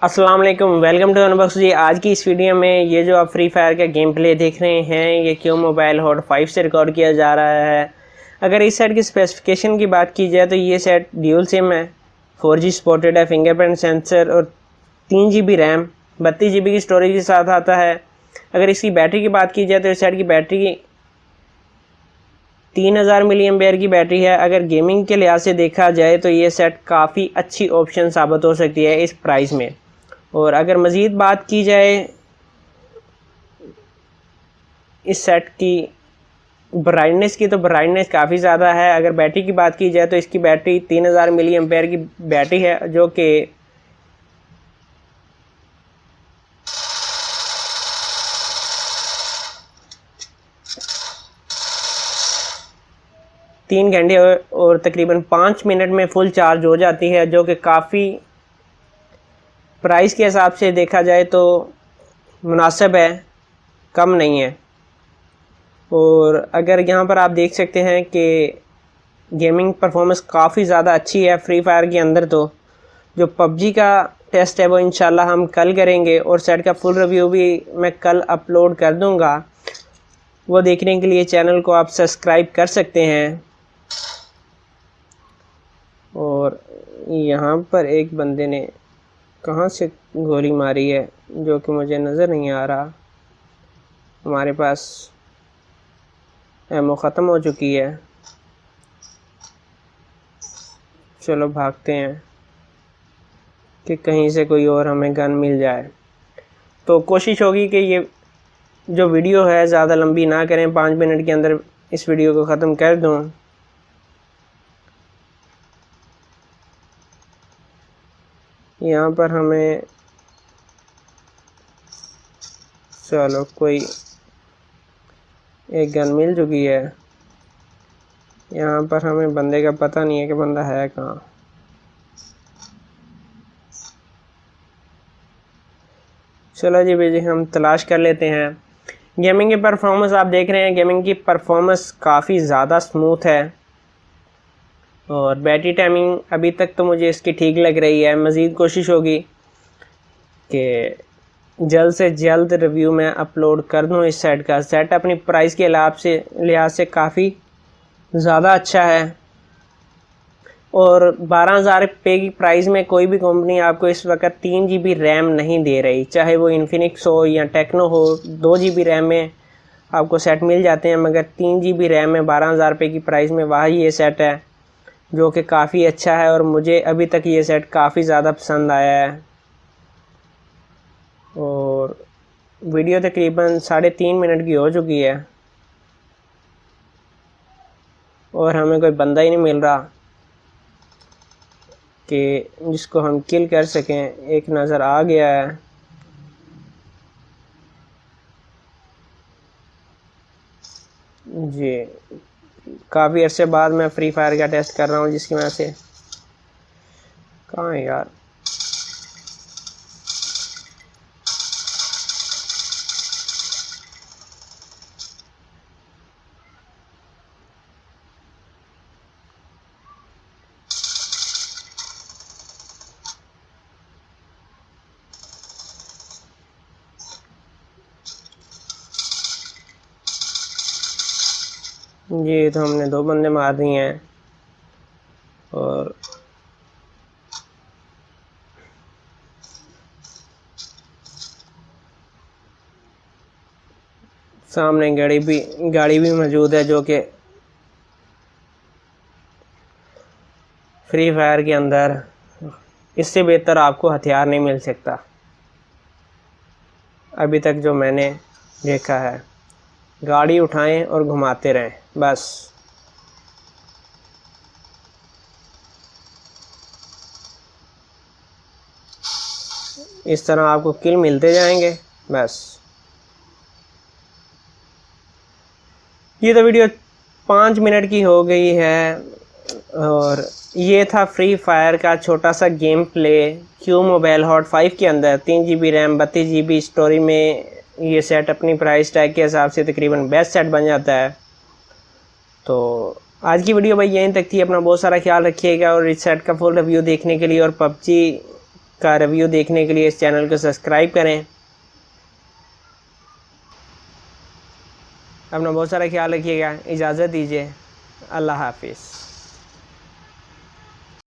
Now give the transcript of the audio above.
अस्सलाम वालेकुम, welcome to unbox जी। आज की इस वीडियो में ये जो आप फ्री फायर का गेम प्ले देख रहे हैं ये क्यों मोबाइल हॉट 5 से रिकॉर्ड किया जा रहा है। अगर इस सेट की स्पेसिफिकेशन की बात की जाए तो ये सेट ड्यूल सिम है, 4G सपोर्टेड है, फिंगरप्रिंट सेंसर और 3 GB रैम, 32 GB की स्टोरेज के साथ आता है। अगर इसकी बैटरी की बात की जाए तो इस सेट की बैटरी 3000 मिली एम्पेयर की बैटरी है। अगर गेमिंग के लिहाज से देखा जाए तो ये सेट काफ़ी अच्छी ऑप्शन साबित हो सकती है इस प्राइस में। और अगर मज़ीद बात की जाए इस सेट की ब्राइटनेस की तो ब्राइटनेस काफ़ी ज़्यादा है। अगर बैटरी की बात की जाए तो इसकी बैटरी 3000 मिली एम्पेयर की बैटरी है जो कि तीन घंटे और तकरीबन 5 मिनट में फुल चार्ज हो जाती है, जो कि काफ़ी प्राइस के हिसाब से देखा जाए तो मुनासिब है, कम नहीं है। और अगर यहाँ पर आप देख सकते हैं कि गेमिंग परफॉर्मेंस काफ़ी ज़्यादा अच्छी है फ्री फायर के अंदर। तो जो पबजी का टेस्ट है वो इंशाल्लाह हम कल करेंगे और सेट का फुल रिव्यू भी मैं कल अपलोड कर दूँगा। वो देखने के लिए चैनल को आप सब्सक्राइब कर सकते हैं। और यहाँ पर एक बंदे ने कहाँ से गोली मारी है जो कि मुझे नज़र नहीं आ रहा। हमारे पास एमो ख़त्म हो चुकी है, चलो भागते हैं कि कहीं से कोई और हमें गन मिल जाए। तो कोशिश होगी कि ये जो वीडियो है ज़्यादा लंबी ना करें, 5 मिनट के अंदर इस वीडियो को ख़त्म कर दूं। यहाँ पर हमें चलो कोई एक गन मिल चुकी है। यहाँ पर हमें बंदे का पता नहीं है कि बंदा है कहाँ। चलो जी भाई, हम तलाश कर लेते हैं। गेमिंग की परफॉर्मेंस आप देख रहे हैं, गेमिंग की परफॉर्मेंस काफ़ी ज़्यादा स्मूथ है और बैटरी टाइमिंग अभी तक तो मुझे इसकी ठीक लग रही है। मज़ीद कोशिश होगी कि जल्द से जल्द रिव्यू में अपलोड कर दूँ इस सेट का। सेट अपनी प्राइस के लिहाज से काफ़ी ज़्यादा अच्छा है और 12,000 रुपये की प्राइस में कोई भी कंपनी आपको इस वक्त 3 GB रैम नहीं दे रही, चाहे वो इन्फिनिक्स हो या टेक्नो हो। 2 GB रैम में आपको सेट मिल जाते हैं, मगर 3 GB रैम में 12,000 रुपये की प्राइस में वही ये सेट है जो कि काफ़ी अच्छा है और मुझे अभी तक ये सेट काफ़ी ज़्यादा पसंद आया है। और वीडियो तकरीबन 3.5 मिनट की हो चुकी है और हमें कोई बंदा ही नहीं मिल रहा कि जिसको हम किल कर सकें। एक नज़र आ गया है, जी काफ़ी अरसे बाद मैं फ्री फायर का टेस्ट कर रहा हूँ, जिसकी वजह से कहाँ है यार। ये तो हमने 2 बंदे मार दिए हैं और सामने गाड़ी भी मौजूद है जो कि फ्री फायर के अंदर इससे बेहतर आपको हथियार नहीं मिल सकता अभी तक जो मैंने देखा है। गाड़ी उठाएं और घुमाते रहें बस। इस तरह आपको किल मिलते जाएंगे बस। ये तो वीडियो 5 मिनट की हो गई है और ये था फ्री फायर का छोटा सा गेम प्ले क्यों मोबाइल हॉट 5 के अंदर। 3 GB रैम, 32 GB स्टोरी में ये सेट अपनी प्राइस टैग के हिसाब से तकरीबन बेस्ट सेट बन जाता है। तो आज की वीडियो भाई यहीं तक थी। अपना बहुत सारा ख्याल रखिएगा और इस सेट का फुल रिव्यू देखने के लिए और पबजी का रिव्यू देखने के लिए इस चैनल को सब्सक्राइब करें। अपना बहुत सारा ख्याल रखिएगा। इजाज़त दीजिए। अल्लाह हाफिज़।